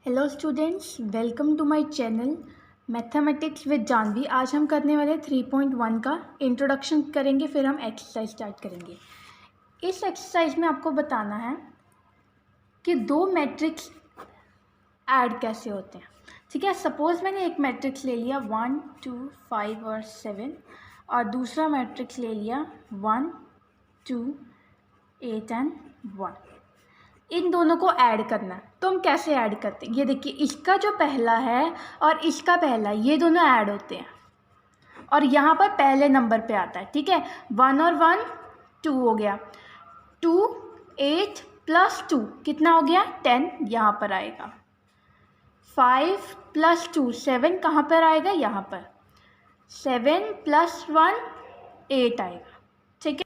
Hello students, welcome to my channel mathematics with Janvi. आज हम करने वाले 3.1 का इंट्रोडक्शन करेंगे, फिर हम एक्सरसाइज स्टार्ट करेंगे। इस एक्सरसाइज में आपको बताना है कि दो मैट्रिक्स ऐड कैसे होते हैं। ठीक है, सपोज़ मैंने एक मैट्रिक्स ले लिया 1, 2, 5 और 7 और दूसरा मैट्रिक्स ले लिया 1, 2, 8 एंड 1। इन दोनों को ऐड करना है, तो हम कैसे ऐड करते हैं? ये देखिए, इसका जो पहला है और इसका पहला, ये दोनों ऐड होते हैं और यहाँ पर पहले नंबर पे आता है। ठीक है, 1 और 1 2 हो गया, 2 8 प्लस 2 कितना हो गया 10, यहाँ पर आएगा। 5 प्लस 2 7 कहाँ पर आएगा, यहाँ पर। 7 प्लस 1 8 आएगा। ठीक है,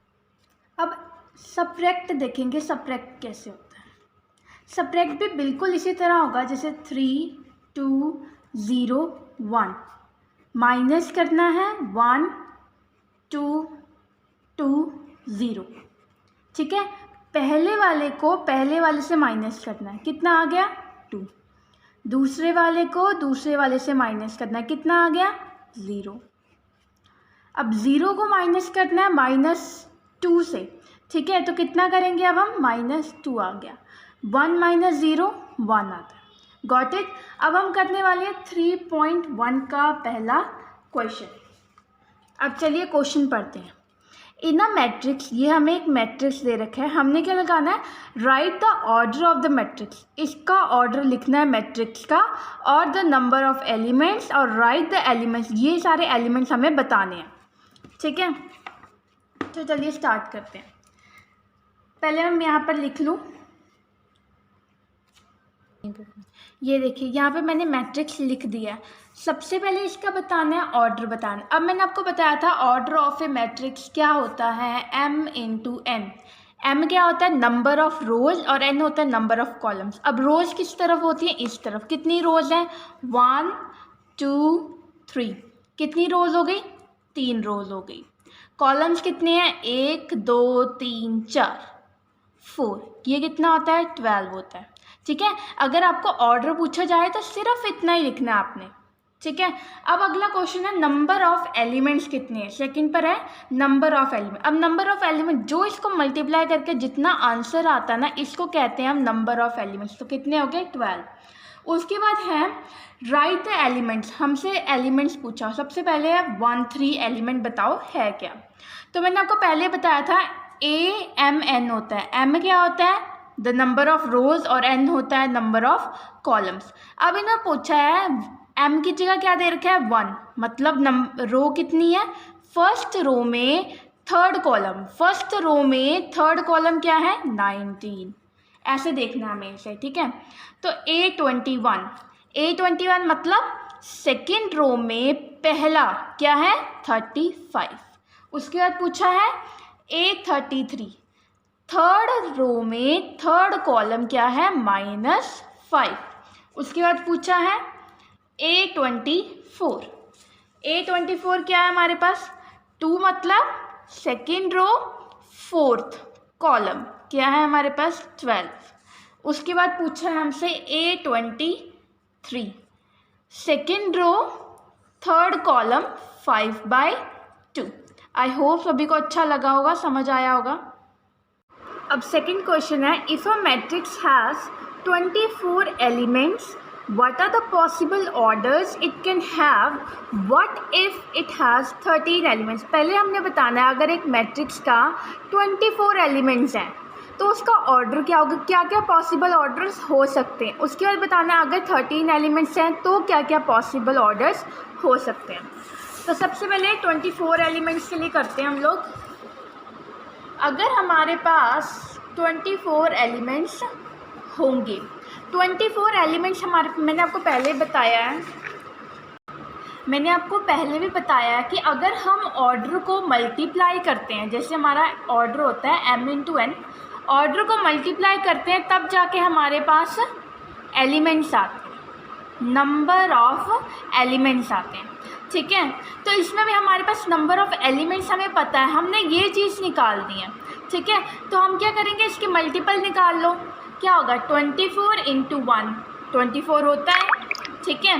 अब सब्ट्रैक्ट देखेंगे, सब्ट्रैक्ट कैसे होता है। सब्ट्रैक्ट भी बिल्कुल इसी तरह होगा जैसे 3 2 0 1। माइनस करना है 1 2 2 0। ठीक है, पहले वाले को पहले वाले से माइनस करना है, कितना आ गया 2। दूसरे वाले को दूसरे वाले से माइनस करना है, कितना आ गया 0। अब 0 को माइनस करना है -2 से। ठीक है, तो कितना करेंगे अब हम, -2 आ गया। 1 - 0 1 आता है। Got it. अब हम करने वाले हैं 3.1 का पहला क्वेश्चन। अब चलिए क्वेश्चन पढ़ते हैं। इन अ मैट्रिक्स, ये हमें एक मैट्रिक्स दे रखा है, हमने क्या लगाना है, right the order of the matrix. इसका ऑर्डर लिखना है मैट्रिक्स का, और द नंबर ऑफ एलिमेंट्स और राइट द एलिमेंट्स। ये सारे एलिमेंट्स हमें बताने हैं। ठीक है, तो चलिए स्टार्ट करते हैं। पहले हम यहाँ पर लिख लूँ, ये देखिए यहाँ पे मैंने मैट्रिक्स लिख दिया है। सबसे पहले इसका बताना है, ऑर्डर बताना। अब मैंने आपको बताया था ऑर्डर ऑफ ए मैट्रिक्स क्या होता है, m × n। m क्या होता है, नंबर ऑफ रोज, और n होता है नंबर ऑफ कॉलम्स। अब रोज किस तरफ होती है, इस तरफ। कितनी रोज हैं, 1 2 3। कितनी रोज हो गई, 3 रोज हो गई। कॉलम्स कितने हैं, 1 2 3 4 4। ये कितना होता है, 12 होता है। ठीक है, अगर आपको ऑर्डर पूछा जाए तो सिर्फ इतना ही लिखना है आपने। ठीक है, अब अगला क्वेश्चन है नंबर ऑफ एलिमेंट्स कितने हैं। सेकंड पर है नंबर ऑफ एलिमेंट। अब नंबर ऑफ एलिमेंट, जो इसको मल्टीप्लाई करके जितना आंसर आता है ना, इसको कहते हैं हम नंबर ऑफ एलिमेंट्स। तो कितने हो गए, 12। उसके बाद है राइट द एलिमेंट्स। हमसे एलिमेंट्स पूछा। सबसे पहले है 1 3 एलिमेंट बताओ है क्या। तो मैंने आपको पहले बताया था AMN होता है। M क्या होता है, द नंबर ऑफ रोज, और n होता है नंबर ऑफ कॉलम्स। अब इन्होंने पूछा है m की जगह क्या दे रखा है, 1। मतलब रो कितनी है, फर्स्ट रो में थर्ड कॉलम। फर्स्ट रो में थर्ड कॉलम क्या है, 19। ऐसे देखना है हमें इसे। ठीक है, तो A21 मतलब सेकेंड रो में पहला क्या है, 35। उसके बाद पूछा है A33, थर्ड रो में थर्ड कॉलम क्या है, -5। उसके बाद पूछा है A24 क्या है हमारे पास, 2 मतलब सेकेंड रो फोर्थ कॉलम क्या है हमारे पास, 12। उसके बाद पूछा है हमसे A23, second row third column 5/2। I hope सभी को अच्छा लगा होगा, समझ आया होगा। अब सेकंड क्वेश्चन है, if a matrix has 24 elements, what are the possible orders it can have, what if it has 13 elements। पहले हमने बताना है अगर एक मैट्रिक्स का 24 एलिमेंट्स हैं तो उसका ऑर्डर क्या होगा, क्या क्या पॉसिबल ऑर्डर्स हो सकते हैं। उसके बाद बताना है अगर 13 एलिमेंट्स हैं तो क्या क्या पॉसिबल ऑर्डर्स हो सकते हैं। तो सबसे पहले 24 एलिमेंट्स के लिए करते हैं हम लोग। अगर हमारे पास 24 एलिमेंट्स होंगे, 24 एलिमेंट्स मैंने आपको पहले भी बताया है कि अगर हम ऑर्डर को मल्टीप्लाई करते हैं, जैसे हमारा ऑर्डर होता है m × n, ऑर्डर को मल्टीप्लाई करते हैं तब जाके हमारे पास एलिमेंट्स आते हैं, नंबर ऑफ एलिमेंट्स आते हैं। ठीक है, तो इसमें भी हमारे पास नंबर ऑफ एलिमेंट्स हमें पता है, हमने ये चीज़ निकाल दी है। ठीक है, तो हम क्या करेंगे, इसके मल्टीपल निकाल लो। क्या होगा, 24 × 1 24 होता है, ठीक है।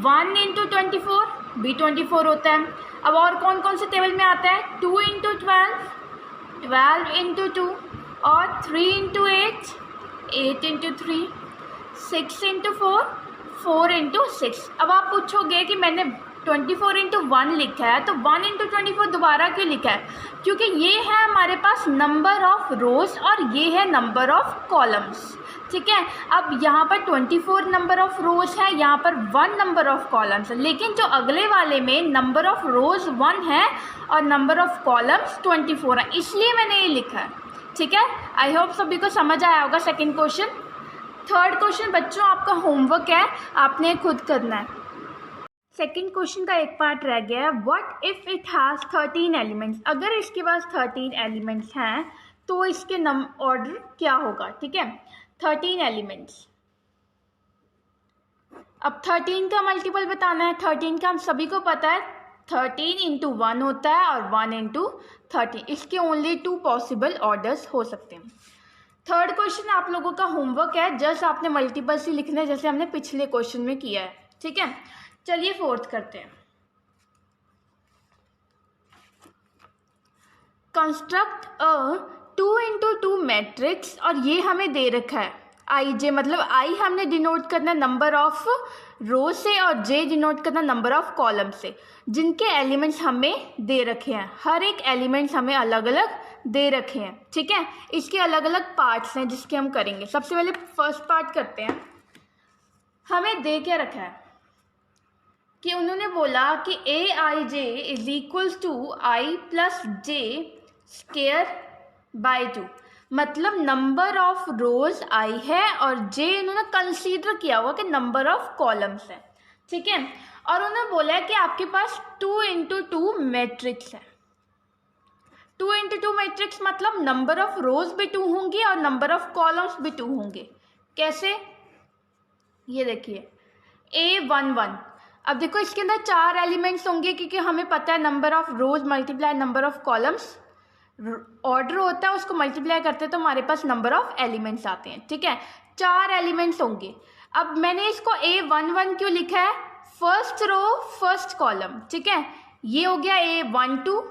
1 इंटू 24 भी 24 होता है। अब और कौन कौन से टेबल में आता है, 2 इंटू 12, 12 इंटू 2, और 3 इंटू 8, 8 इंटू 3, 6 इंटू 4, 4 इंटू 6। अब आप पूछोगे कि मैंने 24 इंटू 1 लिखा है तो 1 इंटू 24 दोबारा क्यों लिखा है, क्योंकि ये है हमारे पास नंबर ऑफ रोज और ये है नंबर ऑफ कॉलम्स, ठीक है। अब यहाँ पर 24 नंबर ऑफ रोज है, यहाँ पर 1 नंबर ऑफ कॉलम्स है, लेकिन जो अगले वाले में नंबर ऑफ रोज 1 है और नंबर ऑफ कॉलम्स 24 है, इसलिए मैंने ये लिखा है, ठीक है। आई होप सभी को समझ आया होगा सेकेंड क्वेश्चन। थर्ड क्वेश्चन बच्चों आपका होमवर्क है, आपने खुद करना है। सेकेंड क्वेश्चन का एक पार्ट रह गया है, what if it has 13 elements. अगर इसके पास 13 एलिमेंट्स हैं तो इसके ऑर्डर क्या होगा, ठीक है। 13 एलिमेंट्स, अब 13 का मल्टीपल बताना है। 13 का हम सभी को पता है 13 इंटू 1 होता है और 1 इंटू 13, इसके ओनली 2 पॉसिबल ऑर्डर्स हो सकते हैं। थर्ड क्वेश्चन आप लोगों का होमवर्क है, जस्ट आपने मल्टीपल्स ही लिखने हैं जैसे हमने पिछले क्वेश्चन में किया है, ठीक है। चलिए फोर्थ करते हैं, कंस्ट्रक्ट अ 2 इंटू 2 मैट्रिक्स, और ये हमें दे रखा है आई जे, मतलब आई हमने डिनोट करना नंबर ऑफ रो से और जे डिनोट करना नंबर ऑफ कॉलम से, जिनके एलिमेंट्स हमें दे रखे हैं। हर एक एलिमेंट्स हमें अलग अलग दे रखे हैं, ठीक है। इसके अलग अलग पार्ट्स हैं जिसके हम करेंगे। सबसे पहले फर्स्ट पार्ट करते हैं। हमें दे क्या रखा है कि उन्होंने बोला कि A I J is equals to I plus J square by 2, मतलब नंबर ऑफ रोज आई है और जे उन्होंने कंसीडर किया हुआ कि नंबर ऑफ कॉलम्स है, ठीक है। और उन्होंने बोला है कि आपके पास 2 इंटू 2 मैट्रिक्स है। 2 इंटू 2 मैट्रिक्स मतलब नंबर ऑफ रोज भी 2 होंगे और नंबर ऑफ कॉलम्स भी 2 होंगे। कैसे, ये देखिए A11। अब देखो इसके अंदर 4 एलिमेंट्स होंगे क्योंकि हमें पता है number of rose multiply number of columns, order होता है उसको मल्टीप्लाई करते हैं तो हमारे पास नंबर ऑफ एलिमेंट्स आते हैं, ठीक है। 4 एलिमेंट्स होंगे। अब मैंने इसको A11 क्यों लिखा है, फर्स्ट रो फर्स्ट कॉलम, ठीक है। ये हो गया A12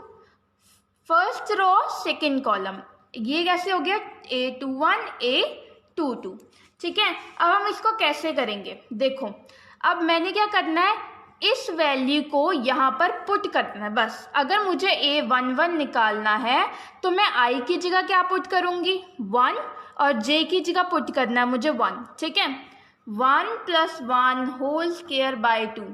first row second column, ये कैसे हो गया A21 A22, ठीक है। अब हम इसको कैसे करेंगे, देखो अब मैंने क्या करना है, इस वैल्यू को यहाँ पर पुट करना है बस। अगर मुझे A11 निकालना है तो मैं I की जगह क्या पुट करूँगी 1 और J की जगह पुट करना है मुझे 1, ठीक है। 1 + 1 होल स्क्वायर बाय 2,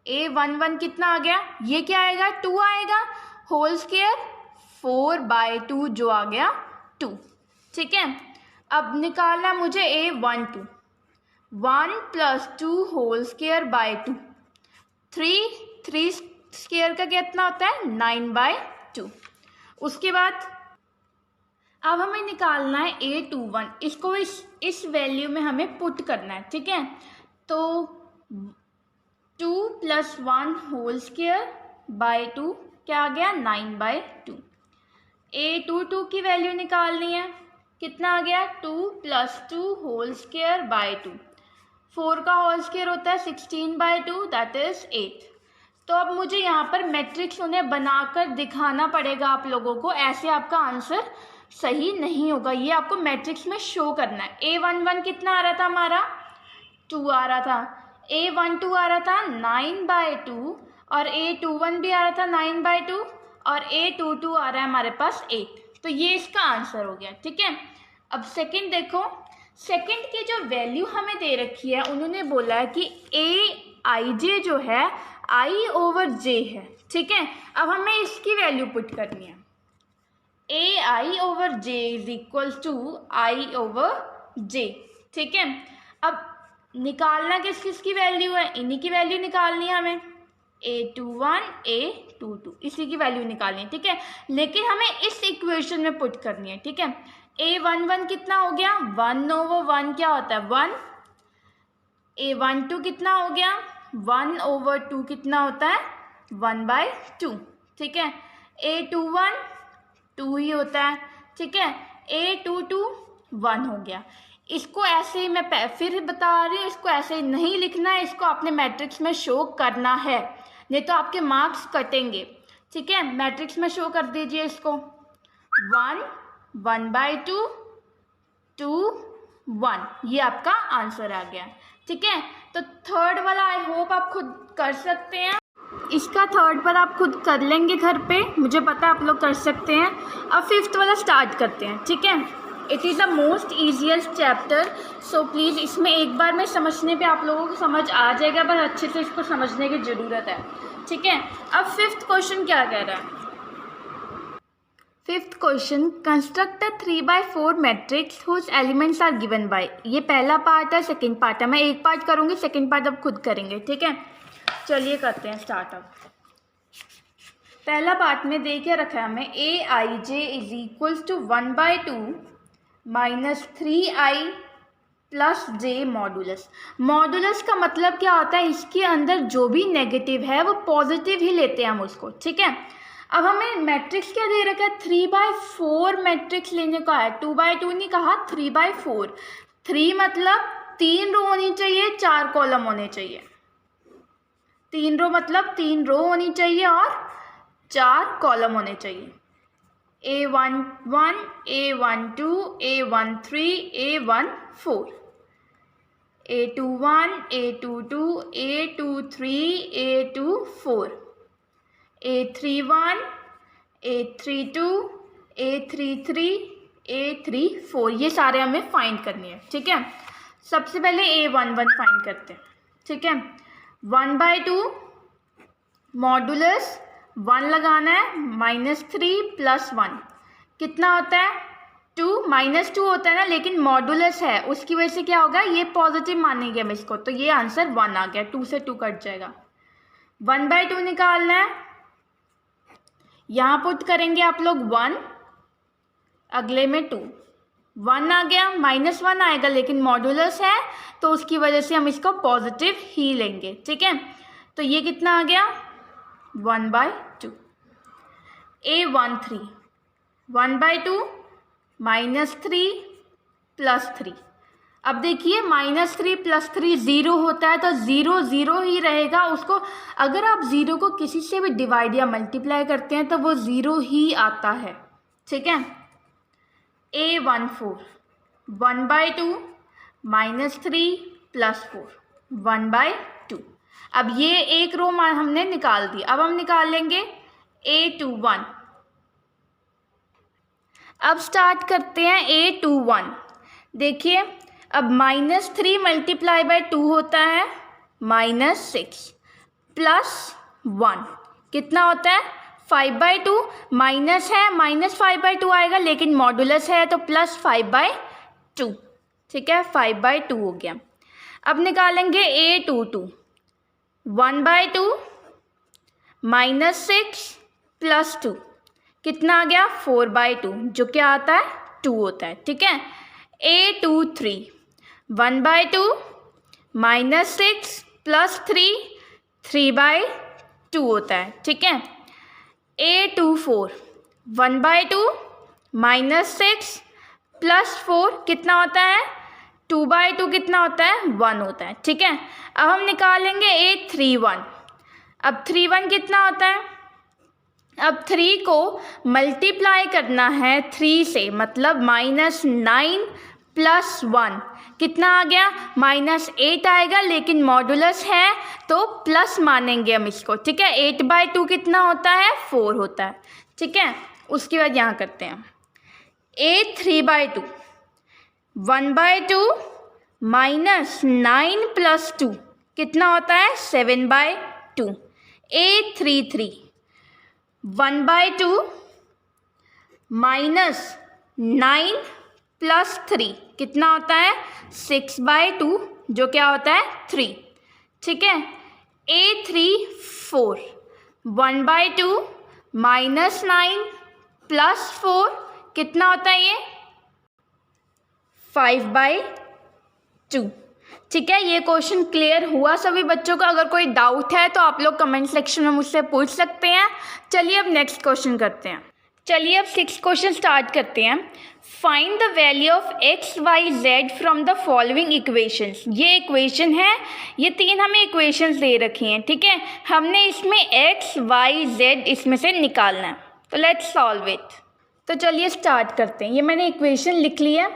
A11 कितना आ गया, ये क्या आएगा 2 आएगा, होल स्क्वायर 4 बाय 2 जो आ गया 2, ठीक है। अब निकालना मुझे A12, 1 + 2 whole square by 2, 3 square का कितना होता है 9 बाय 2। उसके बाद अब हमें निकालना है A21, इसको इस वैल्यू में हमें पुट करना है, ठीक है। तो 2 + 1 होल स्क्वायर बाय 2 क्या आ गया 9 बाय 2। A22 की वैल्यू निकालनी है, कितना आ गया 2 + 2 होल स्क्वायर बाय 2, 4 का होल स्क्वायर होता है 16 बाय 2 दैट इज 8। तो अब मुझे यहाँ पर मैट्रिक्स उन्हें बनाकर दिखाना पड़ेगा आप लोगों को, ऐसे आपका आंसर सही नहीं होगा, ये आपको मैट्रिक्स में शो करना है। A11 कितना आ रहा था हमारा 2 आ रहा था, A12 आ रहा था 9 बाय 2 और A21 भी आ रहा था 9 बाय 2 और A22 आ रहा है हमारे पास 8, तो ये इसका आंसर हो गया, ठीक है। अब सेकंड देखो, सेकंड की जो वैल्यू हमें दे रखी है उन्होंने बोला है कि AIJ जो है I/J है, ठीक है। अब हमें इसकी वैल्यू पुट करनी है, AI/J is equal to I/J, ठीक है। अब निकालना किस किस की वैल्यू है, इन्हीं की वैल्यू निकालनी है हमें, A21 A22 इसी की वैल्यू निकालनी है, ठीक है। लेकिन हमें इस इक्वेशन में पुट करनी है, ठीक है। A11 कितना हो गया 1/1 क्या होता है 1, A12 कितना हो गया 1/2 कितना होता है 1/2, ठीक है। A21 2 ही होता है, ठीक है। A22 1 हो गया। इसको ऐसे ही मैं फिर बता रही हूँ, इसको ऐसे ही नहीं लिखना है, इसको आपने मैट्रिक्स में शो करना है, नहीं तो आपके मार्क्स कटेंगे। ठीक है, मैट्रिक्स में शो कर दीजिए इसको। 1, 1/2, 2, 1, ये आपका आंसर आ गया। ठीक है, तो थर्ड वाला आई होप आप खुद कर सकते हैं। इसका थर्ड पर आप खुद कर लेंगे घर पे, मुझे पता है आप लोग कर सकते हैं। अब फिफ्थ वाला स्टार्ट करते हैं। ठीक है, it is the most easiest chapter, so please इसमें एक बार में समझने पे आप लोगों को समझ आ जाएगा, बस अच्छे से इसको समझने की ज़रूरत है। ठीक है, अब फिफ्थ क्वेश्चन क्या कह रहा है? Fifth question, construct a 3/4 matrix whose elements are given by. ये पहला पार्ट है, सेकेंड पार्ट है। मैं एक पार्ट करूँगी, सेकेंड पार्ट अब खुद करेंगे। ठीक है, चलिए करते हैं स्टार्ट। अब पहला पार्ट में देखिए रखा है हमें AIJ is equals to 1/2 minus 3I plus J modulus. Modulus का मतलब क्या होता है? इसके अंदर जो भी नेगेटिव है वो पॉजिटिव ही लेते हैं हम उसको। ठीक है, अब हमें मैट्रिक्स क्या दे रखा है? 3/4 मैट्रिक्स लेने का है, 2/2 नहीं कहा, 3/4। 3 मतलब 3 रो होनी चाहिए, 4 कॉलम होने चाहिए। 3 रो मतलब 3 रो होनी चाहिए और 4 कॉलम होने चाहिए। A11, A12, A13, A14, A21, A22, A23, A24, A31, A32, A33, A34, ये सारे हमें फाइंड करनी है। ठीक है, सबसे पहले A11 फाइंड करते हैं। ठीक है, 1/2 मॉडुलस 1 लगाना है, -3 + 1 कितना होता है? 2, -2 होता है ना, लेकिन मॉडुलस है, उसकी वजह से क्या होगा? ये पॉजिटिव मानेंगे हम इसको, तो ये आंसर 1 आ गया। 2 से 2 कट जाएगा। 1/2 निकालना है, यहाँ पुट करेंगे आप लोग 1, अगले में 2, 1 आ गया, -1 आएगा, लेकिन मॉडुलस है तो उसकी वजह से हम इसको पॉजिटिव ही लेंगे। ठीक है, तो ये कितना आ गया? 1/2। A13 1/2 -3 + 3। अब देखिए -3 + 3 0 होता है, तो 0 0 ही रहेगा। उसको अगर आप 0 को किसी से भी डिवाइड या मल्टीप्लाई करते हैं तो वो 0 ही आता है। ठीक है, A14 1/2 -3 + 4 1/2। अब ये एक रो हमने निकाल दी। अब हम निकाल लेंगे A21। अब स्टार्ट करते हैं A21। देखिए, अब -3 × 2 होता है -6 + 1 कितना होता है? 5/2। माइनस है, -5/2 आएगा, लेकिन मॉडुलस है तो +5/2। ठीक है, 5/2 हो गया। अब निकालेंगे A22। 1/2 -6 + 2 कितना आ गया? 4/2, जो क्या आता है? 2 होता है। ठीक है, A23 1/2 -6 + 3 3/2 होता है। ठीक है, A24 1/2 -6 + 4 कितना होता है? 2/2 कितना होता है? 1 होता है। ठीक है, अब हम निकालेंगे A31। अब 31 कितना होता है? अब 3 को मल्टीप्लाई करना है 3 से, मतलब -9 + 1 कितना आ गया? -8 आएगा, लेकिन मॉडुलस है तो प्लस मानेंगे हम इसको। ठीक है, 8/2 कितना होता है? 4 होता है। ठीक है, उसके बाद यहाँ करते हैं A3/2 1/2 -9 + 2 कितना होता है? 7/2। A33 1/2 -9 + 3 कितना होता है? 6/2, जो क्या होता है? 3। ठीक है, A34 1/2 -9 + 4 कितना होता है? ये 5/2। ठीक है, ये क्वेश्चन क्लियर हुआ सभी बच्चों को? अगर कोई डाउट है तो आप लोग कमेंट सेक्शन में मुझसे पूछ सकते हैं। चलिए अब नेक्स्ट क्वेश्चन करते हैं। चलिए अब 6 क्वेश्चन स्टार्ट करते हैं। Find the value of x y z from the following equations. ये इक्वेशन है, ये 3 हमें इक्वेशंस दे रखी हैं, ठीक है। हमने इसमें एक्स वाई जेड इसमें से निकालना है, तो लेट्स सॉल्व इट। तो चलिए स्टार्ट करते हैं। ये मैंने इक्वेशन लिख ली है।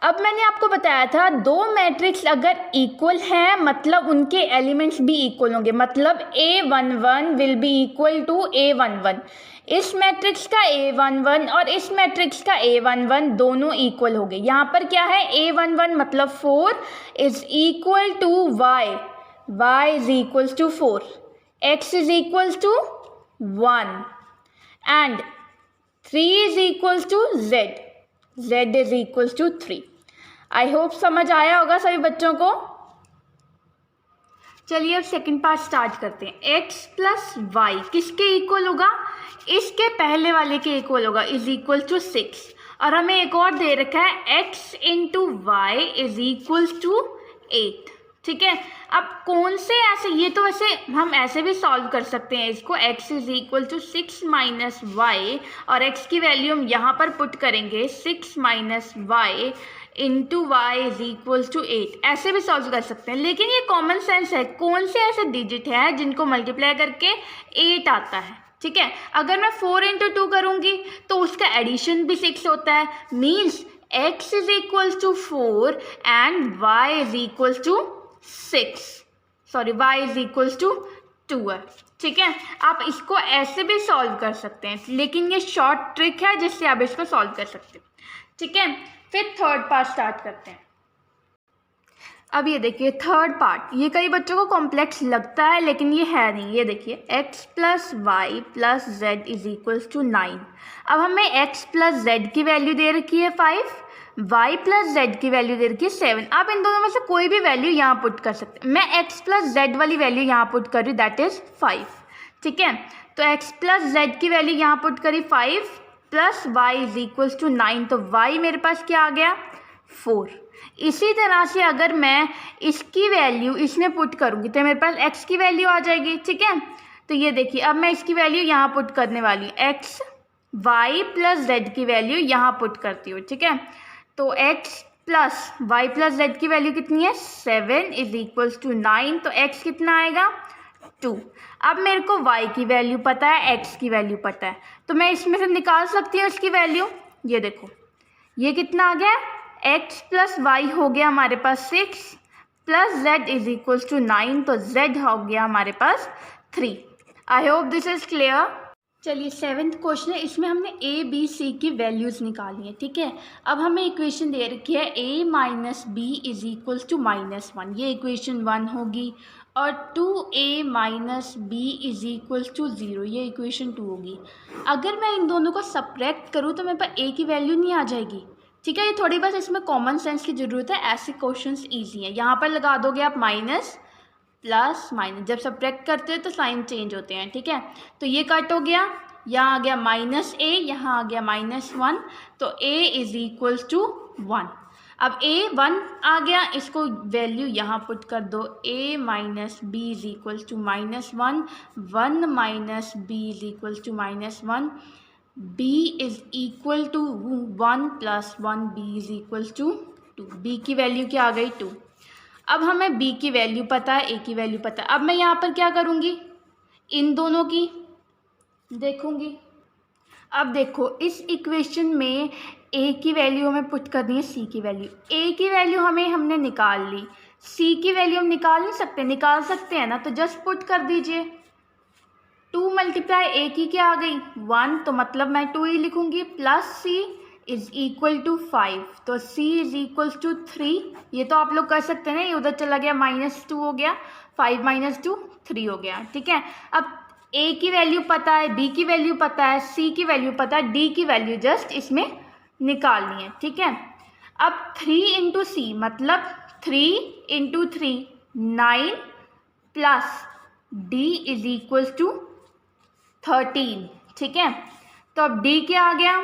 अब मैंने आपको बताया था 2 मैट्रिक्स अगर इक्वल हैं मतलब उनके एलिमेंट्स भी इक्वल होंगे, मतलब A11 will be equal to A11। इस मैट्रिक्स का A11 और इस मैट्रिक्स का A11 दोनों इक्वल हो गए। यहाँ पर क्या है, A11 मतलब 4 is equal to y is equal to 4, x is equal to 1 and 3 is equal to z is equal to 3। I hope समझ आया होगा सभी बच्चों को। चलिए अब सेकंड पार्ट स्टार्ट करते हैं। x प्लस वाई किसके इक्वल होगा, इसके पहले वाले के इक्वल होगा, इज इक्वल टू 6। और हमें एक और दे रखा है x into y is equal to 8, ठीक है। अब कौन से ऐसे, ये तो वैसे हम ऐसे भी सॉल्व कर सकते हैं इसको, x is equal to 6 minus y, और x की वैल्यू हम यहाँ पर पुट करेंगे 6 minus y into y is equal to 8, ऐसे भी सॉल्व कर सकते हैं। लेकिन ये कॉमन सेंस है, कौन से ऐसे डिजिट है जिनको मल्टीप्लाई करके 8 आता है, ठीक है। अगर मैं 4 इंटू 2 करूँगी तो उसका एडिशन भी 6 होता है, means x is equal to 4 and y is equal to 6, sorry y is equal to 2 है, ठीक है। आप इसको ऐसे भी सॉल्व कर सकते हैं, लेकिन ये शॉर्ट ट्रिक है जिससे आप इसको सॉल्व कर सकते हैं, ठीक है। फिर थर्ड पार्ट स्टार्ट करते हैं। अब ये देखिए थर्ड पार्ट, ये कई बच्चों को कॉम्प्लेक्स लगता है लेकिन ये है नहीं। ये देखिए x plus y plus z is equals to 9। अब हमें x प्लस जेड की वैल्यू दे रखी है 5, y प्लस जेड की वैल्यू दे रखी है 7। आप इन दोनों में से कोई भी वैल्यू यहाँ पुट कर सकते हैं। मैं x प्लस जेड वाली वैल्यू यहाँ पुट कर रही हूँ, दैट इज़ 5, ठीक है। तो x प्लस जेड की वैल्यू यहाँ पुट करी 5 plus y is equals to 9, तो y मेरे पास क्या आ गया 4। इसी तरह से अगर मैं इसकी वैल्यू इसमें पुट करूँगी तो मेरे पास x की वैल्यू आ जाएगी, ठीक है। तो ये देखिए अब मैं इसकी वैल्यू यहाँ पुट करने वाली हूँ, x y प्लस जेड की वैल्यू यहाँ पुट करती हूँ, ठीक है। तो x plus y plus z की वैल्यू कितनी है 7 इज इक्वल्स टू 9, तो x कितना आएगा 2। अब मेरे को y की वैल्यू पता है, x की वैल्यू पता है, तो मैं इसमें से निकाल सकती हूँ इसकी वैल्यू। ये देखो ये कितना आ गया, x प्लस वाई हो गया हमारे पास 6 plus z is equals to 9, तो z हो गया हमारे पास 3। I hope this is clear. चलिए 7th क्वेश्चन है, इसमें हमने a b c की वैल्यूज़ निकाली है, ठीक है। अब हमें इक्वेशन दे रखी है a minus b is equals to -1, ये इक्वेशन 1 होगी, और 2a minus b is equals to 0, ये इक्वेशन 2 होगी। अगर मैं इन दोनों को सब्ट्रैक्ट करूँ तो मेरे पास a की वैल्यू नहीं आ जाएगी, ठीक है। ये थोड़ी बस इसमें कॉमन सेंस की ज़रूरत है, ऐसे क्वेश्चंस इजी हैं। यहाँ पर लगा दोगे आप माइनस प्लस माइनस, जब सब्ट्रैक्ट करते हैं तो साइन चेंज होते हैं, ठीक है। तो ये कट हो गया, यहाँ आ गया -a, यहाँ आ गया -1, तो a इज इक्वल्स टू 1। अब a 1 आ गया, इसको वैल्यू यहाँ पुट कर दो, a minus b is equals to -1, 1 minus b is equals to -1, b is equal to 1 plus 1, b is equals to 2। b की वैल्यू क्या आ गई 2। अब हमें b की वैल्यू पता है, a की वैल्यू पता है। अब मैं यहाँ पर क्या करूँगी, इन दोनों की देखूँगी। अब देखो इस इक्वेशन में a की वैल्यू हमें पुट करनी है c की वैल्यू। a की वैल्यू हमने निकाल ली, c की वैल्यू हम निकाल नहीं सकते, निकाल सकते हैं ना, तो जस्ट पुट कर दीजिए। 2 मल्टीप्लाई a की क्या आ गई 1, तो मतलब मैं 2 ही लिखूँगी, plus c is equal to 5, तो c इज इक्वल टू 3। ये तो आप लोग कर सकते हैं ना, ये उधर चला गया -2 हो गया, 5 माइनस 2 3 हो गया, ठीक है। अब a की वैल्यू पता है, b की वैल्यू पता है, c की वैल्यू पता है, d की वैल्यू जस्ट इसमें निकालनी है, ठीक है। अब 3 इंटू सी मतलब 3 into 3 9 plus d is equal to 13, ठीक है। तो अब d क्या आ गया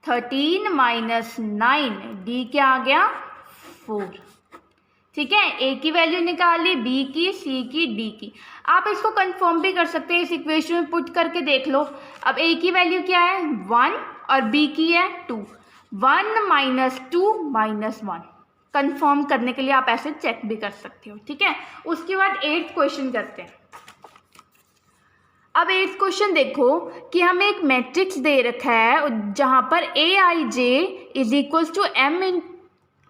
13 माइनस 9, d क्या आ गया 4, ठीक है। a की वैल्यू निकाली, b की, c की, d की। आप इसको कंफर्म भी कर सकते हैं, इस इक्वेशन में पुट करके देख लो। अब a की वैल्यू क्या है 1 और बी की है 2। 1 माइनस 2 माइनस 1 कंफर्म करने के लिए आप ऐसे चेक भी कर सकते हो, ठीक है। उसके बाद 8th क्वेश्चन करते हैं। अब 8th क्वेश्चन देखो कि हमें एक मैट्रिक्स दे रखा है जहाँ पर Aij is equals to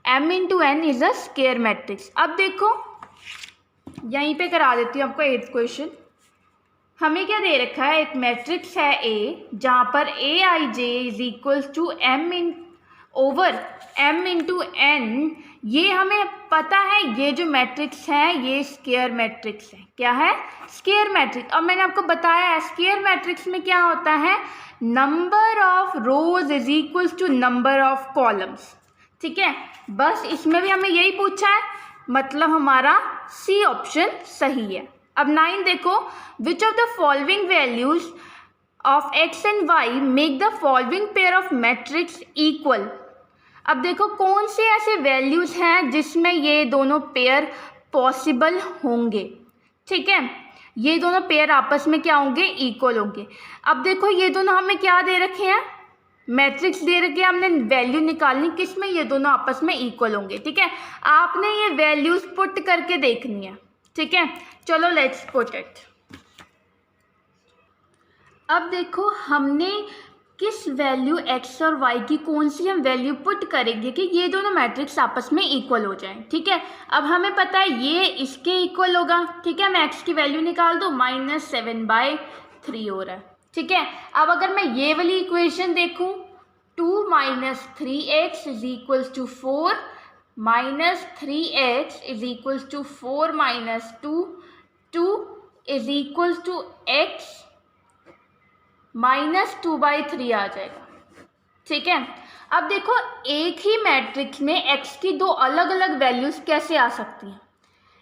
m into n is a square matrix. अब देखो यहीं पे करा देती हूँ आपको 8th क्वेश्चन। हमें क्या दे रखा है, एक मैट्रिक्स है A जहाँ पर Aij is equals to m into n। ये हमें पता है ये जो मैट्रिक्स है ये स्क्वायर मैट्रिक्स है। क्या है? Square matrix. अब मैंने आपको बताया है स्क्वायर मैट्रिक्स में क्या होता है, number of rows is equals to number of columns, ठीक है। बस इसमें भी हमें यही पूछा है, मतलब हमारा सी ऑप्शन सही है। अब 9 देखो, which of the following values of x and y make the following pair of matrix equal. अब देखो कौन से ऐसे वैल्यूज हैं जिसमें ये दोनों पेयर पॉसिबल होंगे, ठीक है। ये दोनों पेयर आपस में क्या होंगे, इक्वल होंगे। अब देखो ये दोनों हमें क्या दे रखे हैं, मैट्रिक्स दे रखे हैं, हमने वैल्यू निकालनी किसमें ये दोनों आपस में इक्वल होंगे, ठीक है। आपने ये वैल्यूज पुट करके देखनी है, ठीक है। चलो लेट्स पुट इट। अब देखो हमने किस वैल्यू x और y की कौन सी हम वैल्यू पुट करेंगे कि ये दोनों मैट्रिक्स आपस में इक्वल हो जाएं, ठीक है। अब हमें पता है ये इसके इक्वल होगा, ठीक है। मैं x की वैल्यू निकाल दूँ, -7/3 हो रहा है, ठीक है। अब अगर मैं ये वाली इक्वेशन देखूँ, 2 - 3x is equals to 4 -3x is equals to 4 - 2 is equals to x -2/3 आ जाएगा, ठीक है। अब देखो एक ही मैट्रिक्स में x की दो अलग अलग वैल्यूज कैसे आ सकती हैं,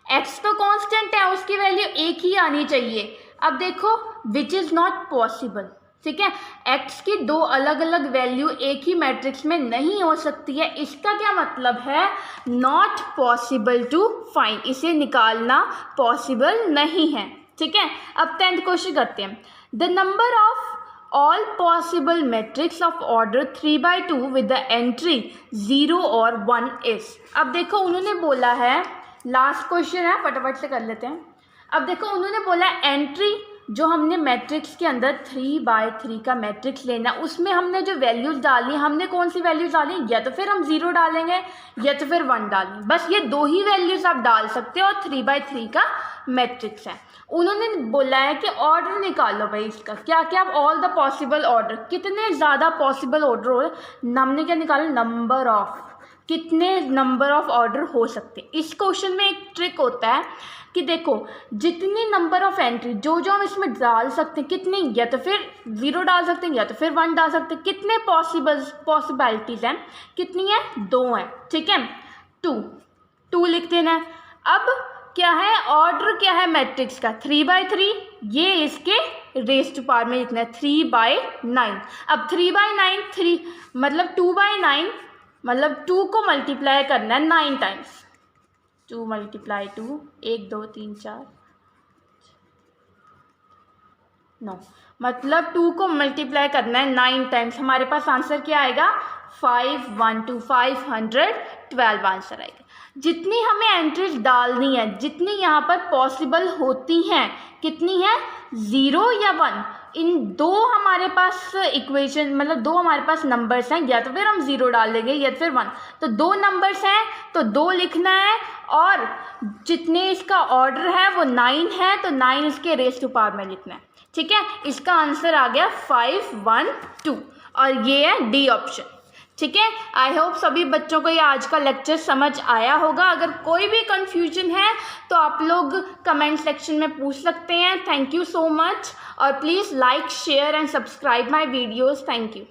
x तो कांस्टेंट है, उसकी वैल्यू एक ही आनी चाहिए। अब देखो विच इज़ नॉट पॉसिबल, ठीक है। x की दो अलग अलग वैल्यू एक ही मैट्रिक्स में नहीं हो सकती है, इसका क्या मतलब है, नॉट पॉसिबल टू फाइंड, इसे निकालना पॉसिबल नहीं है, ठीक है। अब 10th क्वेश्चन करते हैं। The number of all possible matrix of order 3/2 with the entry 0 और 1 is। अब देखो उन्होंने बोला है, लास्ट क्वेश्चन है फटाफट से कर लेते हैं। अब देखो उन्होंने बोला एंट्री जो हमने मैट्रिक्स के अंदर 3/3 का मैट्रिक्स लेना, उसमें हमने जो वैल्यूज डाली, हमने कौन सी वैल्यूज डाली, या तो फिर हम 0 डालेंगे या तो फिर 1 डालेंगे, बस ये दो ही वैल्यूज आप डाल सकते हो और 3/3 का मैट्रिक्स है। उन्होंने बोला है कि ऑर्डर निकालो भाई इसका, क्या क्या ऑल द पॉसिबल ऑर्डर, कितने ज़्यादा पॉसिबल ऑर्डर हो, हमने क्या निकाला, नंबर ऑफ, कितने नंबर ऑफ ऑर्डर हो सकते हैं। इस क्वेश्चन में एक ट्रिक होता है कि देखो जितनी नंबर ऑफ एंट्री जो हम इसमें डाल सकते हैं, कितनी, या तो फिर 0 डाल सकते हैं या तो फिर 1 डाल सकते हैं, कितने पॉसिबिलिटीज़ हैं, कितनी है, 2 हैं, ठीक है। 2 लिख देना है। अब क्या है, ऑर्डर क्या है मैट्रिक्स का, 3/3, ये इसके रेस टू पावर में लिखना है 3/9। अब 3/9 3 मतलब 2/9 मतलब 2 को मल्टीप्लाई करना है 9 टाइम्स, 2 × 2 1 2 3 4 9, मतलब 2 को मल्टीप्लाई करना है 9 टाइम्स। हमारे पास आंसर क्या आएगा, 512 आंसर आएगा। जितनी हमें एंट्रीज डालनी है, जितनी यहाँ पर पॉसिबल होती हैं, कितनी है, 0 या 1, इन दो हमारे पास इक्वेशन मतलब दो हमारे पास नंबर्स हैं, या तो फिर हम 0 डाल देंगे या तो फिर 1, तो 2 नंबर्स हैं तो 2 लिखना है, और जितने इसका ऑर्डर है वो 9 है तो 9 इसके रेस टू पावर में लिखना है, ठीक है। इसका आंसर आ गया 512 और ये है डी ऑप्शन, ठीक है। आई होप सभी बच्चों को ये आज का लेक्चर समझ आया होगा। अगर कोई भी कंफ्यूजन है तो आप लोग कमेंट सेक्शन में पूछ सकते हैं। थैंक यू सो मच, और please like share and subscribe my videos. Thank you.